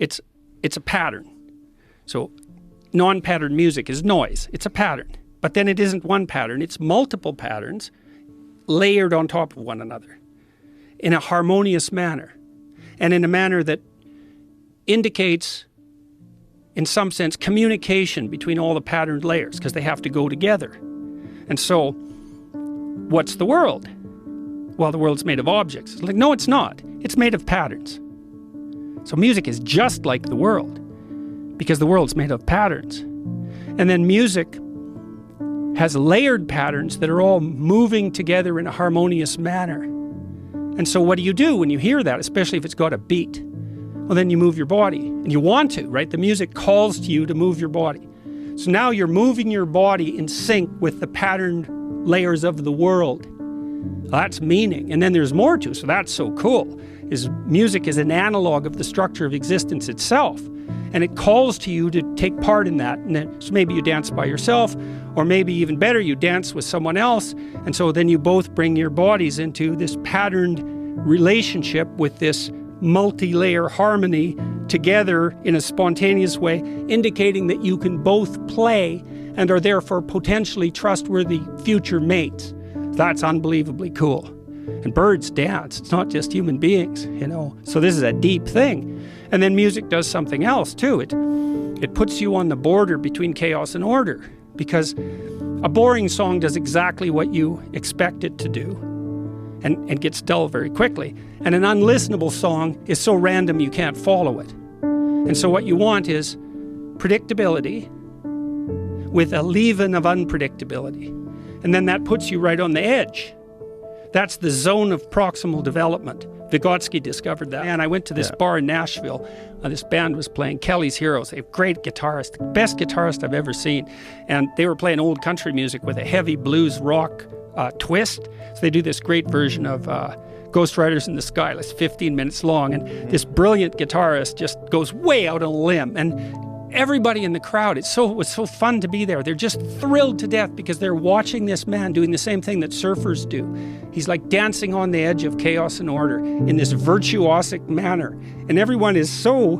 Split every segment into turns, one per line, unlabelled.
it's a pattern. So non-patterned music is noise. It's a pattern. But then it isn't one pattern. It's multiple patterns layered on top of one another in a harmonious manner, and in a manner that indicates, in some sense, communication between all the patterned layers, because they have to go together. And so, what's the world? Well, the world's made of objects. It's like, no, it's not. It's made of patterns. So music is just like the world, because the world's made of patterns. And then music has layered patterns that are all moving together in a harmonious manner. And so what do you do when you hear that, especially if it's got a beat? Well, then you move your body, and you want to, right? The music calls to you to move your body. So now you're moving your body in sync with the patterned layers of the world. That's meaning. And then there's more to it, so that's so cool. Music is an analog of the structure of existence itself. And it calls to you to take part in that. And then, so maybe you dance by yourself, or maybe even better, you dance with someone else. And so then you both bring your bodies into this patterned relationship with this multi-layer harmony together in a spontaneous way, indicating that you can both play and are therefore potentially trustworthy future mates. That's unbelievably cool. And birds dance. It's not just human beings, you know. So this is a deep thing. And then music does something else too. It puts you on the border between chaos and order, because a boring song does exactly what you expect it to do and gets dull very quickly. And an unlistenable song is so random you can't follow it. And so what you want is predictability with a leaven of unpredictability. And then that puts you right on the edge. That's the zone of proximal development. Vygotsky discovered that. And I went to this bar in Nashville. This band was playing Kelly's Heroes. A great guitarist, the best guitarist I've ever seen. And they were playing old country music with a heavy blues rock twist. So they do this great version of Ghost Riders in the Sky. It's 15 minutes long. And this brilliant guitarist just goes way out on a limb. And everybody in the crowd, it was so fun to be there. They're just thrilled to death because they're watching this man doing the same thing that surfers do. He's like dancing on the edge of chaos and order in this virtuosic manner. And everyone is so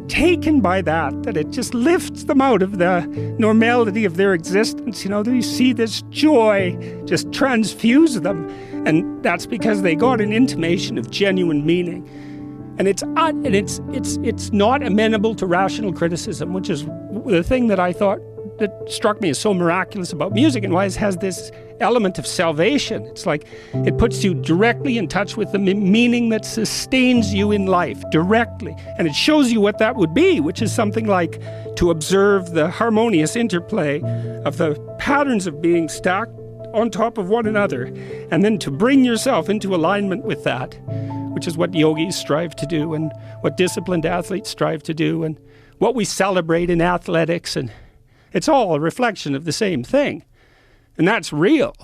taken by that it just lifts them out of the normality of their existence. You know, you see this joy just transfuse them. And that's because they got an intimation of genuine meaning. And it's not amenable to rational criticism, which is the thing that I thought that struck me as so miraculous about music, and why it has this element of salvation. It's like it puts you directly in touch with the meaning that sustains you in life, directly. And it shows you what that would be, which is something like to observe the harmonious interplay of the patterns of being stacked on top of one another, and then to bring yourself into alignment with that, which is what yogis strive to do, and what disciplined athletes strive to do, and what we celebrate in athletics. And it's all a reflection of the same thing. And that's real.